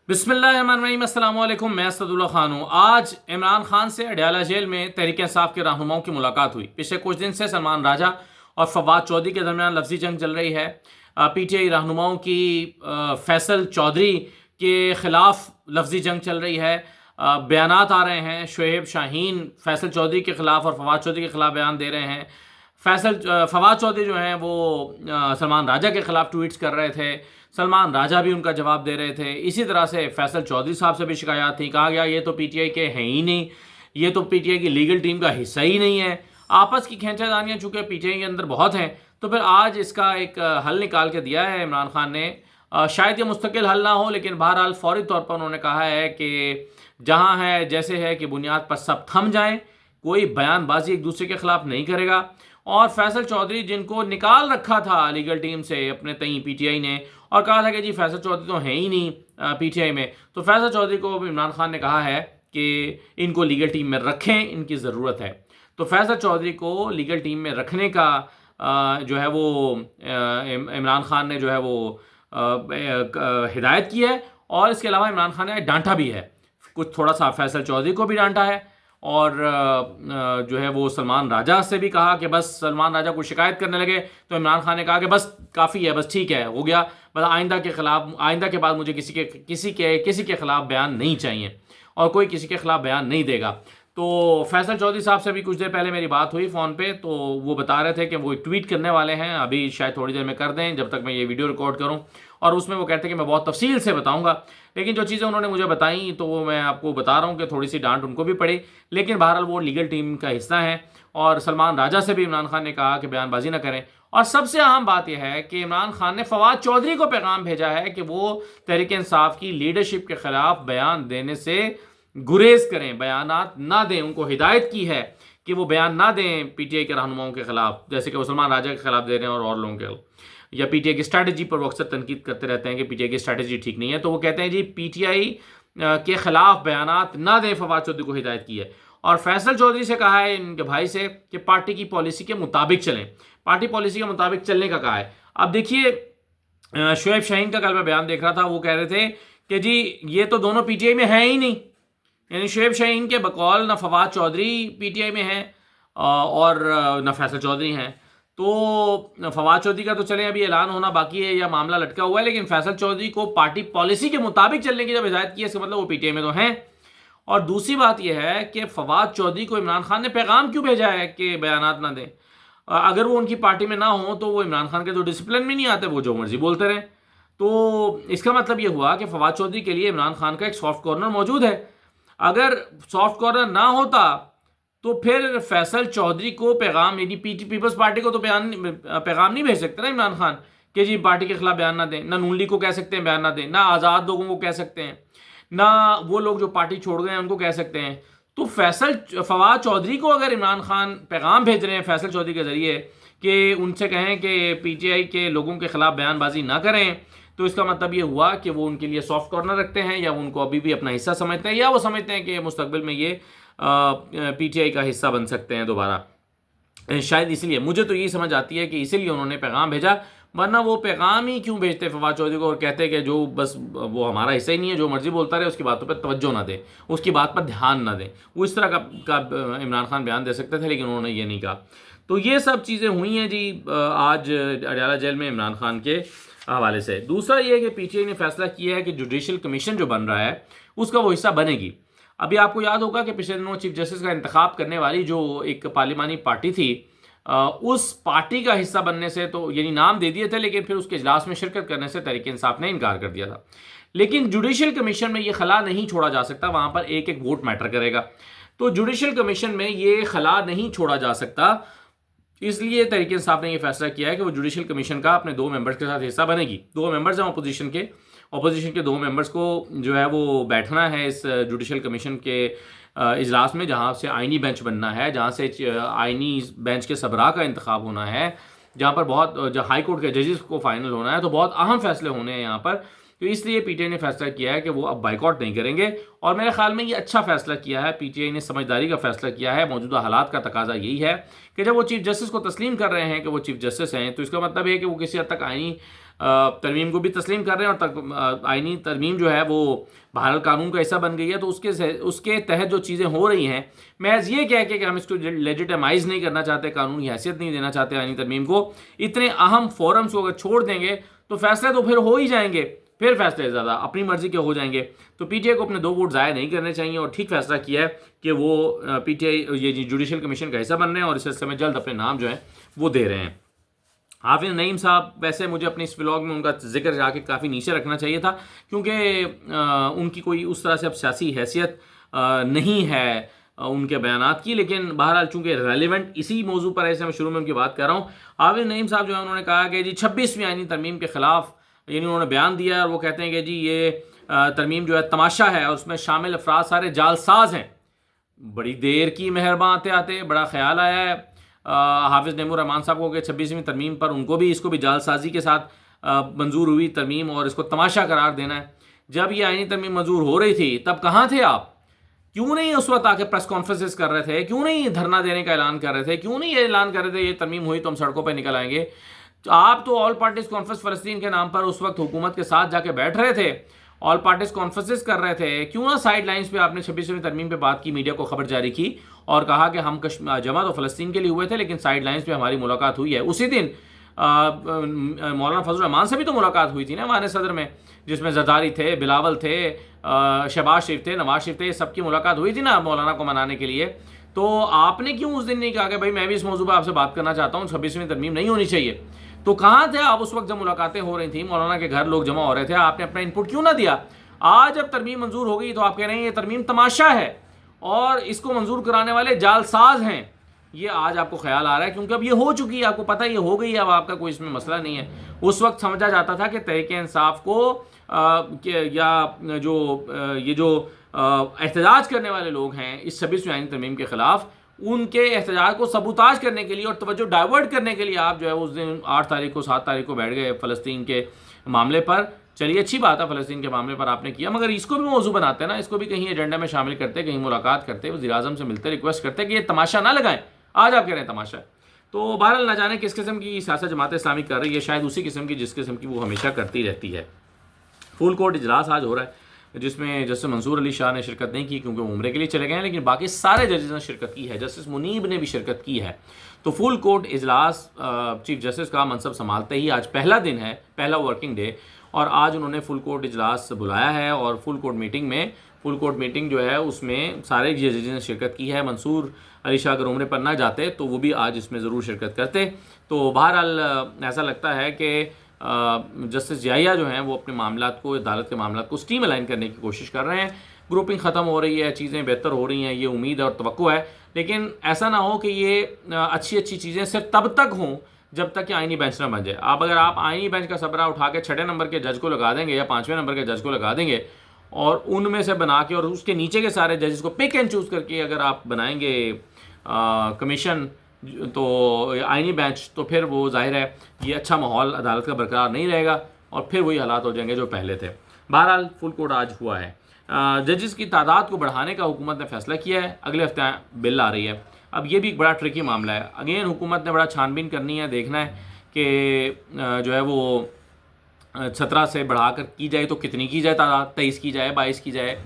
بسم اللہ الرحمن الرحیم، السلام علیکم۔ میں اسداللہ خان ہوں۔ آج عمران خان سے اڈیالہ جیل میں تحریک انصاف کے رہنماؤں کی ملاقات ہوئی۔ پچھلے کچھ دن سے سلمان راجہ اور فواد چودھری کے درمیان لفظی جنگ چل رہی ہے۔ پی ٹی آئی رہنماؤں کی فیصل چودھری کے خلاف لفظی جنگ چل رہی ہے۔ بیانات آ رہے ہیں، شعیب شاہین فیصل چودھری کے خلاف اور فواد چودھری کے خلاف بیان دے رہے ہیں۔ فواد چودھری جو ہیں وہ سلمان راجہ کے خلاف ٹویٹس کر رہے تھے، سلمان راجہ بھی ان کا جواب دے رہے تھے۔ اسی طرح سے فیصل چودھری صاحب سے بھی شکایات تھیں، کہا گیا یہ تو پی ٹی آئی کے ہیں ہی نہیں، یہ تو پی ٹی آئی کی لیگل ٹیم کا حصہ ہی نہیں ہے۔ آپس کی کھینچا دانیاں چونکہ پی ٹی آئی کے اندر بہت ہیں، تو پھر آج اس کا ایک حل نکال کے دیا ہے عمران خان نے۔ شاید یہ مستقل حل نہ ہو، لیکن بہرحال فوری طور پر انہوں نے کہا ہے کہ جہاں ہے جیسے ہے کہ بنیاد پر سب تھم جائیں، کوئی بیان بازی ایک دوسرے کے خلاف نہیں کرے گا۔ اور فیصل چودھری جن کو نکال رکھا تھا لیگل ٹیم سے اپنے تئیں پی ٹی آئی نے، اور کہا تھا کہ جی فیصل چودھری تو ہیں ہی نہیں پی ٹی آئی میں، تو فیصل چودھری کو عمران خان نے کہا ہے کہ ان کو لیگل ٹیم میں رکھیں، ان کی ضرورت ہے۔ تو فیصل چودھری کو لیگل ٹیم میں رکھنے کا جو ہے وہ عمران خان نے جو ہے وہ ہدایت کی ہے، اور اس کے علاوہ عمران خان نے ڈانٹا بھی ہے، کچھ تھوڑا سا فیصل چودھری کو بھی ڈانٹا ہے، اور جو ہے وہ سلمان راجہ سے بھی کہا کہ بس سلمان راجہ کو شکایت کرنے لگے تو عمران خان نے کہا کہ بس کافی ہے، بس ٹھیک ہے، ہو گیا، بس آئندہ کے بعد مجھے کسی کے خلاف بیان نہیں چاہیے، اور کوئی کسی کے خلاف بیان نہیں دے گا۔ تو فیصل چودھری صاحب سے بھی کچھ دیر پہلے میری بات ہوئی فون پہ، تو وہ بتا رہے تھے کہ وہ ٹویٹ کرنے والے ہیں، ابھی شاید تھوڑی دیر میں کر دیں جب تک میں یہ ویڈیو ریکارڈ کروں، اور اس میں وہ کہتے ہیں کہ میں بہت تفصیل سے بتاؤں گا، لیکن جو چیزیں انہوں نے مجھے بتائیں تو وہ میں آپ کو بتا رہا ہوں کہ تھوڑی سی ڈانٹ ان کو بھی پڑی، لیکن بہرحال وہ لیگل ٹیم کا حصہ ہیں۔ اور سلمان راجہ سے بھی عمران خان نے کہا کہ بیان بازی نہ کریں، اور سب سے اہم بات یہ ہے کہ عمران خان نے فواد چودھری کو پیغام بھیجا ہے کہ وہ تحریک انصاف کی لیڈرشپ کے خلاف بیان دینے سے گریز کریں، بیانات نہ دیں۔ ان کو ہدایت کی ہے کہ وہ بیان نہ دیں پی ٹی آئی کے رہنماؤں کے خلاف، جیسے کہ وہ سلمان راجہ کے خلاف دے رہے ہیں اور لوگوں کے، یا پی ٹی آئی کی اسٹریٹجی پر وہ اکثر تنقید کرتے رہتے ہیں کہ پی ٹی آئی کی اسٹریٹجی ٹھیک نہیں ہے، تو وہ کہتے ہیں جی پی ٹی آئی کے خلاف بیانات نہ دیں، فواد چودھری کو ہدایت کی ہے۔ اور فیصل چودھری سے کہا ہے ان کے بھائی سے کہ پارٹی کی پالیسی کے مطابق چلیں، پارٹی پالیسی کے مطابق چلنے کا کہا ہے۔ اب دیکھیے شعیب شاہین کا کل میں بیان دیکھ رہا تھا، وہ کہہ رہے تھے کہ جی یہ تو دونوں پی ٹی آئی میں ہیں ہی نہیں، یعنی شعیب شاہین کے بقول نہ Fawad Chaudhry P T I میں ہیں اور نہ فیصل چودھری ہیں۔ تو فواد چودھری کا تو چلیں ابھی اعلان ہونا باقی ہے یا معاملہ لٹکا ہوا ہے، لیکن فیصل چودھری کو پارٹی پالیسی کے مطابق چلنے کی جب ہدایت کی ہے، اس کا مطلب وہ پی ٹی آئی میں تو ہیں۔ اور دوسری بات یہ ہے کہ فواد چودھری کو عمران خان نے پیغام کیوں بھیجا ہے کہ بیانات نہ دیں؟ اگر وہ ان کی پارٹی میں نہ ہوں تو وہ عمران خان کے تو ڈسپلن میں نہیں آتے، وہ جو مرضی بولتے رہیں۔ تو اس کا مطلب یہ ہوا کہ فواد چودھری کے لیے عمران خان کا ایک سافٹ کارنر موجود ہے۔ اگر سافٹ کارنر نہ ہوتا تو پھر فیصل چودھری کو پیغام، یعنی پیپلز پارٹی کو تو پیغام نہیں بھیج سکتے نا عمران خان کہ جی پارٹی کے خلاف بیان نہ دیں، نہ نون لیگ کو کہہ سکتے ہیں بیان نہ دیں، نہ آزاد لوگوں کو کہہ سکتے ہیں، نہ وہ لوگ جو پارٹی چھوڑ گئے ہیں ان کو کہہ سکتے ہیں۔ تو فواد چودھری کو اگر عمران خان پیغام بھیج رہے ہیں فیصل چودھری کے ذریعے کہ ان سے کہیں کہ پی ٹی آئی کے لوگوں کے خلاف بیان بازی نہ کریں، تو اس کا مطلب یہ ہوا کہ وہ ان کے لیے سافٹ کارنر رکھتے ہیں، یا ان کو ابھی بھی اپنا حصہ سمجھتے ہیں، یا وہ سمجھتے ہیں کہ مستقبل میں یہ پی ٹی آئی کا حصہ بن سکتے ہیں دوبارہ۔ شاید اس لیے، مجھے تو یہی سمجھ آتی ہے کہ اسی لیے انہوں نے پیغام بھیجا، ورنہ وہ پیغام ہی کیوں بھیجتے فواد چودھری کو اور کہتے کہ جو بس وہ ہمارا حصہ ہی نہیں ہے، جو مرضی بولتا رہے، اس کی باتوں پہ توجہ نہ دیں، اس کی بات پر دھیان نہ دیں۔ وہ اس طرح کا عمران خان بیان دے سکتے تھے، لیکن انہوں نے یہ نہیں کہا۔ تو یہ سب چیزیں ہوئی ہیں جی آج اڈیالہ جیل میں عمران خان کے حوالے سے۔ دوسرا یہ ہے کہ پی ٹی آئی نے فیصلہ کیا ہے کہ جوڈیشل کمیشن جو بن رہا ہے اس کا وہ حصہ بنے گی۔ ابھی آپ کو یاد ہوگا کہ پچھلے دنوں چیف جسٹس کا انتخاب کرنے والی جو ایک پارلیمانی پارٹی تھی، اس پارٹی کا حصہ بننے سے تو یعنی نام دے دیے تھے، لیکن پھر اس کے اجلاس میں شرکت کرنے سے تحریک انصاف نے انکار کر دیا تھا۔ لیکن جوڈیشل کمیشن میں یہ خلا نہیں چھوڑا جا سکتا، وہاں پر ایک ایک ووٹ میٹر کرے گا، تو جوڈیشل کمیشن میں یہ خلا نہیں چھوڑا جا سکتا، اس لیے تحریک انصاف نے یہ فیصلہ کیا ہے کہ وہ جوڈیشل کمیشن کا اپنے 2 ممبرز کے ساتھ حصہ بنے گی۔ 2 ممبرز ہیں اپوزیشن کے 2 ممبرز کو جو ہے وہ بیٹھنا ہے اس جوڈیشل کمیشن کے اجلاس میں، جہاں سے آئینی بینچ بننا ہے، جہاں سے آئینی بینچ کے سبراہ کا انتخاب ہونا ہے، جہاں پر بہت ہائی کورٹ کے ججز کو فائنل ہونا ہے، تو بہت اہم فیصلے ہونے ہیں یہاں پر۔ تو اس لیے پی ٹی آئی نے فیصلہ کیا ہے کہ وہ اب بائیکاٹ نہیں کریں گے، اور میرے خیال میں یہ اچھا فیصلہ کیا ہے، پی ٹی آئی نے سمجھداری کا فیصلہ کیا ہے۔ موجودہ حالات کا تقاضا یہی ہے کہ جب وہ چیف جسٹس کو تسلیم کر رہے ہیں کہ وہ چیف جسٹس ہیں، تو اس کا مطلب ہے کہ وہ کسی حد تک آئینی ترمیم کو بھی تسلیم کر رہے ہیں، اور آئینی ترمیم جو ہے وہ بہرحال قانون کا حصہ بن گئی ہے، تو اس کے تحت جو چیزیں ہو رہی ہیں، محض یہ کہہ کے کہ ہم اس کو لیجیٹمائز نہیں کرنا چاہتے، قانونی حیثیت نہیں دینا چاہتے آئینی ترمیم کو، اتنے اہم فورمز کو اگر چھوڑ دیں گے تو فیصلے تو پھر ہو ہی جائیں گے، پھر فیصلے زیادہ اپنی مرضی کے ہو جائیں گے. تو پی ٹی آئی کو اپنے 2 ووٹ ضائع نہیں کرنے چاہیے، اور ٹھیک فیصلہ کیا ہے کہ وہ پی ٹی آئی یہ جوڈیشل کمیشن کا حصہ بن رہے ہیں، اور اس سلسلے میں جلد اپنے نام جو ہیں وہ دے رہے ہیں. حافظ نعیم صاحب، ویسے مجھے اپنے اس ولاگ میں ان کا ذکر جا کے کافی نیچے رکھنا چاہیے تھا، کیونکہ ان کی کوئی اس طرح سے اب سیاسی حیثیت نہیں ہے ان کے بیانات کی، لیکن بہرحال چونکہ ریلیونٹ اسی موضوع پر ایسے میں شروع میں ان کی بات کر رہا ہوں. حافظ نعیم صاحب جو ہے انہوں نے کہا کہ جی 26ویں آئینی ترمیم کے خلاف، یعنی انہوں نے بیان دیا اور وہ کہتے ہیں کہ جی یہ ترمیم جو ہے تماشا ہے، اور اس میں شامل افراد سارے جعل ساز ہیں. بڑی دیر کی مہربان آتے بڑا خیال آیا ہے حافظ نعیم الرحمان صاحب کو کہ 26ویں ترمیم پر ان کو بھی اس کو بھی جعل سازی کے ساتھ منظور ہوئی ترمیم، اور اس کو تماشا قرار دینا ہے. جب یہ آئینی ترمیم منظور ہو رہی تھی تب کہاں تھے آپ؟ کیوں نہیں اس وقت آ کے پریس کانفرنسز کر رہے تھے؟ کیوں نہیں دھرنا دینے کا اعلان کر رہے تھے؟ کیوں نہیں یہ اعلان کر رہے تھے یہ ترمیم ہوئی تو ہم سڑکوں پہ نکل آئیں گے؟ آپ تو آل پارٹیز کانفرنس فلسطین کے نام پر اس وقت حکومت کے ساتھ جا کے بیٹھ رہے تھے، آل پارٹیز کانفرنسز کر رہے تھے. کیوں نہ سائیڈ لائنز پہ آپ نے 26ویں ترمیم پہ بات کی، میڈیا کو خبر جاری کی اور کہا کہ ہم جمع تو فلسطین کے لیے ہوئے تھے، لیکن سائیڈ لائنز پہ ہماری ملاقات ہوئی ہے. اسی دن مولانا فضل الرحمان سے بھی تو ملاقات ہوئی تھی نا وان صدر میں، جس میں زرداری تھے، بلاول تھے، شہباز شریف تھے، نواز شریف تھے، سب کی ملاقات ہوئی تھی نا مولانا کو منانے کے لیے. تو آپ نے کیوں اس دن نہیں کہا کہ بھائی میں بھی اس موضوع پہ آپ سے بات کرنا چاہتا ہوں، 26ویں ترمیم نہیں ہونی چاہیے؟ تو کہاں تھے آپ اس وقت جب ملاقاتیں ہو رہی تھیں، مولانا کے گھر لوگ جمع ہو رہے تھے؟ آپ نے اپنا ان پٹ کیوں نہ دیا؟ آج جب ترمیم منظور ہو گئی تو آپ کہہ رہے ہیں یہ ترمیم تماشا ہے اور اس کو منظور کرانے والے جعل ساز ہیں. یہ آج آپ کو خیال آ رہا ہے کیونکہ اب یہ ہو چکی ہے، آپ کو پتہ یہ ہو گئی ہے، اب آپ کا کوئی اس میں مسئلہ نہیں ہے. اس وقت سمجھا جاتا تھا کہ تحریک انصاف کو یا جو احتجاج کرنے والے لوگ ہیں اس 26ویں آئینی ترمیم کے خلاف، ان کے احتجاج کو سبوتاج کرنے کے لیے اور توجہ ڈائیورٹ کرنے کے لیے آپ جو ہے اس دن 8 تاریخ کو 7 تاریخ کو بیٹھ گئے فلسطین کے معاملے پر. چلیے اچھی بات ہے فلسطین کے معاملے پر آپ نے کیا، مگر اس کو بھی موضوع بناتے نا، اس کو بھی کہیں ایجنڈا میں شامل کرتے، کہیں ملاقات کرتے، وزیر اعظم سے ملتے، ریکویسٹ کرتے کہ یہ تماشا نہ لگائیں. آج آپ کہہ رہے ہیں تماشا. تو بہرحال نہ جانے کس قسم کی سیاست جماعت اسلامی کر رہی ہے، شاید اسی قسم کی جس قسم کی وہ ہمیشہ کرتی رہتی ہے. فل کورٹ اجلاس آج ہو رہا ہے جس میں جسٹس منصور علی شاہ نے شرکت نہیں کی کیونکہ وہ عمرے کے لیے چلے گئے ہیں، لیکن باقی سارے ججز نے شرکت کی ہے، جسٹس منیب نے بھی شرکت کی ہے. تو فل کورٹ اجلاس چیف جسٹس کا منصب سنبھالتے ہی آج پہلا دن ہے، پہلا ورکنگ ڈے، اور آج انہوں نے فل کورٹ اجلاس بلایا ہے. اور فل کورٹ میٹنگ جو ہے اس میں سارے ججز نے شرکت کی ہے. منصور علی شاہ اگر عمرے پر نہ جاتے تو وہ بھی آج اس میں ضرور شرکت کرتے. تو بہرحال ایسا لگتا ہے کہ جسٹس ضیاء جو ہیں وہ اپنے معاملات کو، عدالت کے معاملات کو اسٹریم الائن کرنے کی کوشش کر رہے ہیں. گروپنگ ختم ہو رہی ہے، چیزیں بہتر ہو رہی ہیں، یہ امید اور توقع ہے، لیکن ایسا نہ ہو کہ یہ اچھی چیزیں صرف تب تک ہوں جب تک کہ آئینی بینچ نہ بن جائے. اگر آپ آئینی بینچ کا سبرا اٹھا کے 6 نمبر کے جج کو لگا دیں گے یا 5ویں نمبر کے جج کو لگا دیں گے اور ان میں سے بنا کے اور اس کے نیچے کے سارے ججز کو پک اینڈ چوز کر کے اگر آپ بنائیں گے کمیشن تو آئینی بینچ، تو پھر وہ ظاہر ہے یہ اچھا ماحول عدالت کا برقرار نہیں رہے گا اور پھر وہی حالات ہو جائیں گے جو پہلے تھے. بہرحال فل کورٹ آج ہوا ہے. ججز کی تعداد کو بڑھانے کا حکومت نے فیصلہ کیا ہے، اگلے ہفتے بل آ رہی ہے. اب یہ بھی ایک بڑا ٹرکی معاملہ ہے. اگین حکومت نے بڑا چھان بین کرنی ہے، دیکھنا ہے کہ جو ہے وہ 17 سے بڑھا کر کی جائے تو کتنی کی جائے تعداد، 23 کی جائے، 22 کی جائے،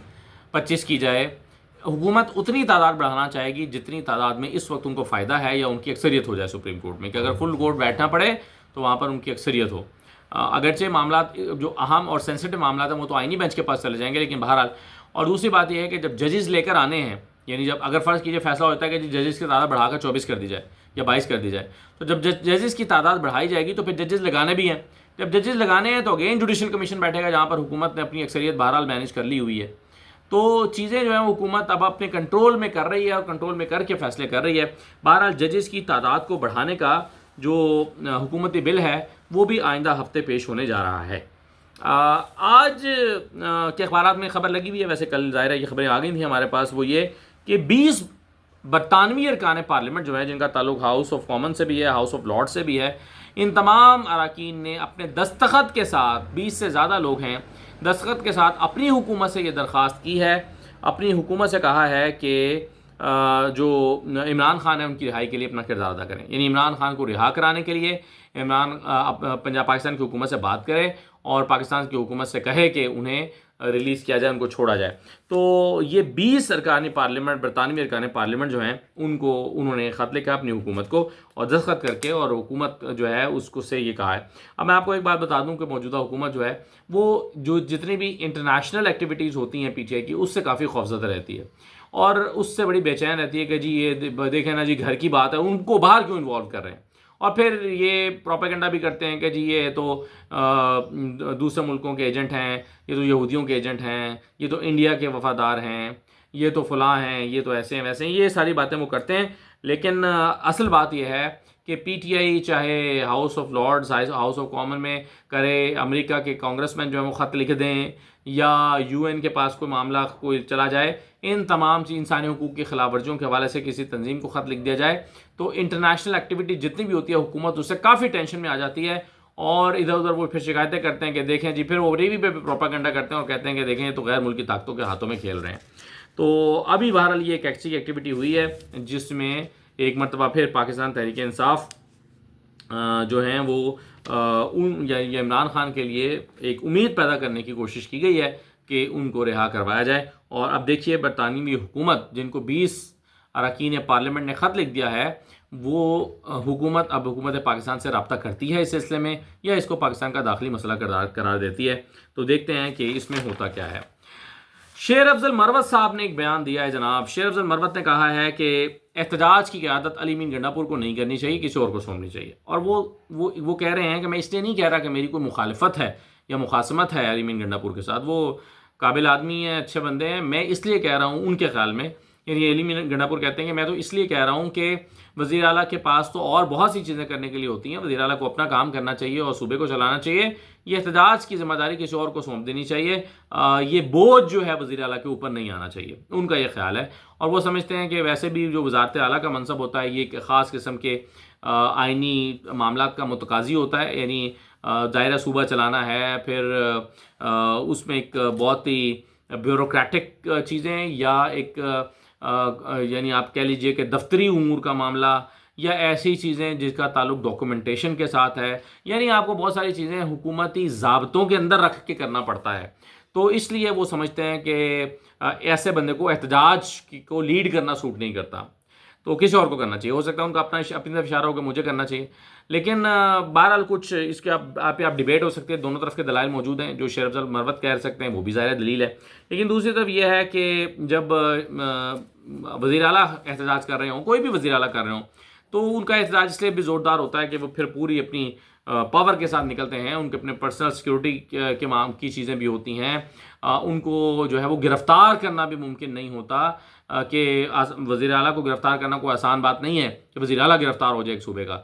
25 کی جائے. حکومت اتنی تعداد بڑھانا چاہے گی جتنی تعداد میں اس وقت ان کو فائدہ ہے یا ان کی اکثریت ہو جائے سپریم کورٹ میں، کہ اگر فل کورٹ بیٹھنا پڑے تو وہاں پر ان کی اکثریت ہو. اگرچہ معاملات جو اہم اور سینسٹیو معاملات ہیں وہ تو آئینی بینچ کے پاس چلے جائیں گے، لیکن بہرحال. اور دوسری بات یہ ہے کہ جب ججز لے کر آنے ہیں، یعنی جب اگر فرض کیجیے فیصلہ ہوتا ہے کہ ججز کی تعداد بڑھا کر 24 کر دی جائے یا 22 کر دی جائے، تو جب ججز کی تعداد بڑھائی جائے گی تو پھر ججز لگانے بھی ہیں. جب ججز لگانے ہیں تو اگین جوڈیشل کمیشن بیٹھے گا جہاں پر حکومت نے اپنی اکثریت بہرحال مینیج کر لی ہوئی ہے. تو چیزیں جو ہیں حکومت اب اپنے کنٹرول میں کر رہی ہے اور کنٹرول میں کر کے فیصلے کر رہی ہے. بہرحال ججز کی تعداد کو بڑھانے کا جو حکومتی بل ہے وہ بھی آئندہ ہفتے پیش ہونے جا رہا ہے. آج کے اخبارات میں خبر لگی ہوئی ہے، ویسے کل ظاہر ہے یہ خبریں آ گئی تھیں ہمارے پاس، وہ یہ کہ 20 برطانوی ارکان پارلیمنٹ جو ہے جن کا تعلق ہاؤس آف کامن سے بھی ہے، ہاؤس آف لارڈ سے بھی ہے، ان تمام اراکین نے اپنے دستخط کے ساتھ، 20 سے زیادہ لوگ ہیں، دستخط کے ساتھ اپنی حکومت سے یہ درخواست کی ہے، اپنی حکومت سے کہا ہے کہ جو عمران خان ہے ان کی رہائی کے لیے اپنا کردار ادا کریں. یعنی عمران خان کو رہا کرانے کے لیے، پنجاب پاکستان کی حکومت سے بات کرے اور پاکستان کی حکومت سے کہے کہ انہیں ریلیز کیا جائے، ان کو چھوڑا جائے۔ تو یہ 20 ارکانی پارلیمنٹ، برطانوی ارکان پارلیمنٹ جو ہیں، انہوں نے خط لکھا اپنی حکومت کو اور دستخط کر کے، اور حکومت جو ہے اس کو سے یہ کہا ہے۔ اب میں آپ کو ایک بات بتا دوں کہ موجودہ حکومت جو ہے وہ جو جتنی بھی انٹرنیشنل ایکٹیویٹیز ہوتی ہیں پی ٹی آئی کی، اس سے کافی خوفزدہ رہتی ہے اور اس سے بڑی بے چین رہتی ہے کہ جی یہ دیکھیں نا جی، گھر کی بات ہے، ان کو باہر کیوں انوالو کر رہے ہیں؟ اور پھر یہ پروپیگنڈا بھی کرتے ہیں کہ جی یہ تو دوسرے ملکوں کے ایجنٹ ہیں، یہ تو یہودیوں کے ایجنٹ ہیں، یہ تو انڈیا کے وفادار ہیں، یہ تو فلاں ہیں، یہ تو ایسے ہیں ویسے ہیں، یہ ساری باتیں وہ کرتے ہیں۔ لیکن اصل بات یہ ہے کہ پی ٹی آئی چاہے house of Lords, house of common میں کرے، امریکہ کے کانگریس مین جو ہیں وہ خط لکھ دیں، یا یو این کے پاس کوئی معاملہ کوئی چلا جائے، ان تمام انسانی حقوق کی خلاف ورزیوں کے حوالے سے کسی تنظیم کو خط لکھ دیا جائے، تو انٹرنیشنل ایکٹیویٹی جتنی بھی ہوتی ہے حکومت اس سے کافی ٹینشن میں آ جاتی ہے، اور ادھر ادھر وہ پھر شکایتیں کرتے ہیں کہ دیکھیں جی، پھر وہ ٹی وی پہ پروپیگنڈا کرتے ہیں اور کہتے ہیں کہ دیکھیں یہ تو غیر ملکی طاقتوں کے ہاتھوں میں کھیل رہے ہیں۔ تو ابھی بہرحال یہ ایک ایسی ایکٹیویٹی ہوئی ہے جس میں ایک مرتبہ پھر پاکستان تحریک انصاف جو ہیں وہ یہ عمران خان کے لیے ایک امید پیدا کرنے کی کوشش کی گئی ہے کہ ان کو رہا کروایا جائے۔ اور اب دیکھیے برطانوی حکومت، جن کو 20 اراکین پارلیمنٹ نے خط لکھ دیا ہے، وہ حکومت پاکستان سے رابطہ کرتی ہے اس سلسلے میں، یا اس کو پاکستان کا داخلی مسئلہ قرار دیتی ہے؟ تو دیکھتے ہیں کہ اس میں ہوتا کیا ہے۔ شیر افضل مروت صاحب نے ایک بیان دیا ہے جناب۔ شیر افضل مروت نے کہا ہے کہ احتجاج کی قیادت علی امین گنڈا پور کو نہیں کرنی چاہیے، کسی اور کو سونپنی چاہیے۔ اور وہ کہہ رہے ہیں کہ میں اس لیے نہیں کہہ رہا کہ میری کوئی مخالفت ہے یا مخاصمت ہے علی امین گنڈا پور کے ساتھ، وہ قابل آدمی ہیں، اچھے بندے ہیں، میں اس لیے کہہ رہا ہوں ان کے خیال میں، یعنی علی امین گنڈا پور کہتے ہیں کہ میں تو اس لیے کہہ رہا ہوں کہ وزیر اعلیٰ کے پاس تو اور بہت سی چیزیں کرنے کے لیے ہوتی ہیں، وزیر اعلیٰ کو اپنا کام کرنا چاہیے اور صوبے کو چلانا چاہیے، یہ احتجاج کی ذمہ داری کسی اور کو سونپ دینی چاہیے، یہ بوجھ جو ہے وزیر اعلیٰ کے اوپر نہیں آنا چاہیے، ان کا یہ خیال ہے۔ اور وہ سمجھتے ہیں کہ ویسے بھی جو وزارت اعلیٰ کا منصب ہوتا ہے یہ ایک خاص قسم کے آئینی معاملات کا متقاضی ہوتا ہے، یعنی دائرہ صوبہ چلانا ہے، پھر اس میں ایک بہت ہی بیوروکریٹک چیزیں، یا ایک یعنی آپ کہہ لیجئے کہ دفتری امور کا معاملہ، یا ایسی چیزیں جس کا تعلق ڈاکومنٹیشن کے ساتھ ہے، یعنی آپ کو بہت ساری چیزیں حکومتی ضابطوں کے اندر رکھ کے کرنا پڑتا ہے۔ تو اس لیے وہ سمجھتے ہیں کہ ایسے بندے کو احتجاج کو لیڈ کرنا سوٹ نہیں کرتا، تو کسی اور کو کرنا چاہیے۔ ہو سکتا ہے ان کا اپنی طرف اشارہ ہو کہ مجھے کرنا چاہیے، لیکن بہرحال کچھ اس کے آپ ڈیبیٹ ہو سکتے ہیں، دونوں طرف کے دلائل موجود ہیں، جو شیر افضل مروت کہہ سکتے ہیں وہ بھی ظاہر دلیل ہے، لیکن دوسری طرف یہ ہے کہ جب وزیر اعلیٰ احتجاج کر رہے ہوں، کوئی بھی وزیر اعلیٰ کر رہے ہوں، تو ان کا احتجاج اس لیے بھی زوردار ہوتا ہے کہ وہ پھر پوری اپنی پاور کے ساتھ نکلتے ہیں، ان کے اپنے پرسنل سیکیورٹی کی چیزیں بھی ہوتی ہیں، ان کو جو ہے وہ گرفتار کرنا بھی ممکن نہیں ہوتا، کہ وزیر اعلیٰ کو گرفتار کرنا کوئی آسان بات نہیں ہے کہ وزیر اعلیٰ گرفتار ہو جائے ایک صوبے کا،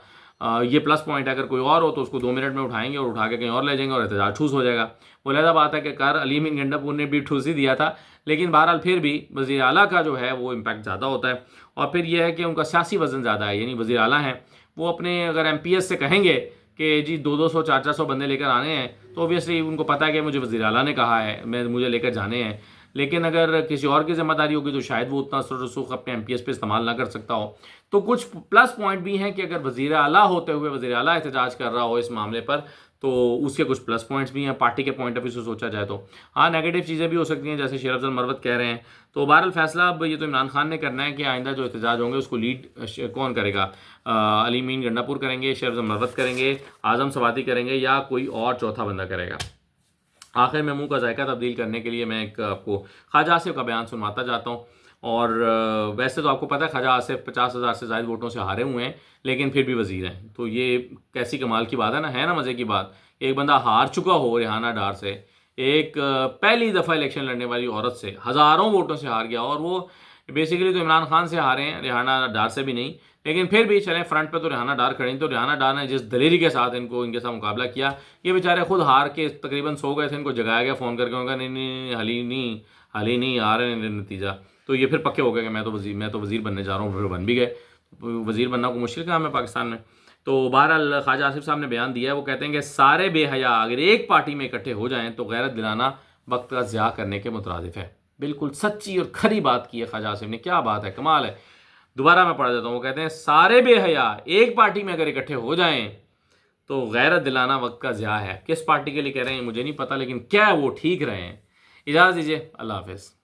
یہ پلس پوائنٹ ہے۔ اگر کوئی اور ہو تو اس کو 2 منٹ میں اٹھائیں گے اور اٹھا کے کہیں اور لے جائیں گے اور احتجاج ٹھوس ہو جائے گا۔ وہ لہذا بات ہے کہ علی امین گنڈا پور نے بھی ٹھوس ہی دیا تھا، لیکن بہرحال پھر بھی وزیر اعلیٰ کا جو ہے وہ امپیکٹ زیادہ ہوتا ہے، اور پھر یہ ہے کہ ان کا سیاسی وزن زیادہ ہے، یعنی وزیر اعلیٰ ہیں، وہ اپنے اگر ایم پی ایس سے کہیں گے کہ جی 200 400 بندے لے کر آنے ہیں، تو اوبیسلی ان کو پتہ ہے کہ مجھے وزیر اعلیٰ نے کہا ہے، مجھے لے کر جانے ہیں۔ لیکن اگر کسی اور کی ذمہ داری ہوگی تو شاید وہ اتنا اثر و رسوخ اپنے ایم پی ایس پہ استعمال نہ کر سکتا ہو۔ تو کچھ پلس پوائنٹ بھی ہیں کہ اگر وزیر اعلیٰ ہوتے ہوئے وزیر اعلیٰ احتجاج کر رہا ہو اس معاملے پر، تو اس کے کچھ پلس پوائنٹس بھی ہیں پارٹی کے پوائنٹ آف ویو سے سوچا جائے تو۔ ہاں نیگیٹو چیزیں بھی ہو سکتی ہیں جیسے شیر افضل مروت کہہ رہے ہیں۔ تو بہرحال فیصلہ اب یہ تو عمران خان نے کرنا ہے کہ آئندہ جو احتجاج ہوں گے اس کو لیڈ کون کرے گا، علی امین گنڈا پور کریں گے، شیر افضل مروت کریں گے، اعظم سوادی کریں گے، یا کوئی اور چوتھا بندہ کرے گا۔ آخر میں منہ کا ذائقہ تبدیل کرنے کے لیے میں ایک آپ کو خواجہ آصف کا بیان سنواتا جاتا ہوں۔ اور ویسے تو آپ کو پتہ ہے خواجہ آصف 50,000 سے زائد ووٹوں سے ہارے ہوئے ہیں، لیکن پھر بھی وزیر ہیں، تو یہ کیسی کمال کی بات ہے نا مزے کی بات۔ ایک بندہ ہار چکا ہو ریحانہ ڈار سے، ایک پہلی دفعہ الیکشن لڑنے والی عورت سے ہزاروں ووٹوں سے ہار گیا، اور وہ بیسیکلی تو عمران خان سے ہارے ہیں، ریحانہ ڈار سے بھی نہیں، لیکن پھر بھی چلیں فرنٹ پہ تو ریحانہ ڈار کھڑی، تو ریحانہ ڈار نے جس دلیری کے ساتھ ان کے ساتھ مقابلہ کیا، یہ بیچارے خود ہار کے تقریباً سو گئے تھے، ان کو جگایا گیا فون کر کے، انہوں نے کہا نہیں حلی نہیں آ رہے ہیں نتیجہ، تو یہ پھر پکے ہو گئے کہ میں تو وزیر بننے جا رہا ہوں، پھر بن بھی گئے۔ وزیر بننا کوئی مشکل کام ہے پاکستان میں۔ تو بہرحال خواجہ آصف صاحب نے بیان دیا ہے، وہ کہتے ہیں کہ سارے بے حیا اگر ایک پارٹی میں اکٹھے ہو جائیں تو غیرت دلانا وقت کا ضیاع کرنے کے مترادف ہے۔ بالکل سچی اور کھری بات کی ہے خواجہ آصف نے، کیا بات ہے، کمال ہے۔ دوبارہ میں پڑھ دیتا ہوں، وہ کہتے ہیں سارے بے حیا ایک پارٹی میں اگر اکٹھے ہو جائیں تو غیرت دلانا وقت کا ضیاع ہے. کس پارٹی کے لیے کہہ رہے ہیں مجھے نہیں پتا، لیکن کیا وہ ٹھیک رہے ہیں. اجازت دیجیے، اللہ حافظ.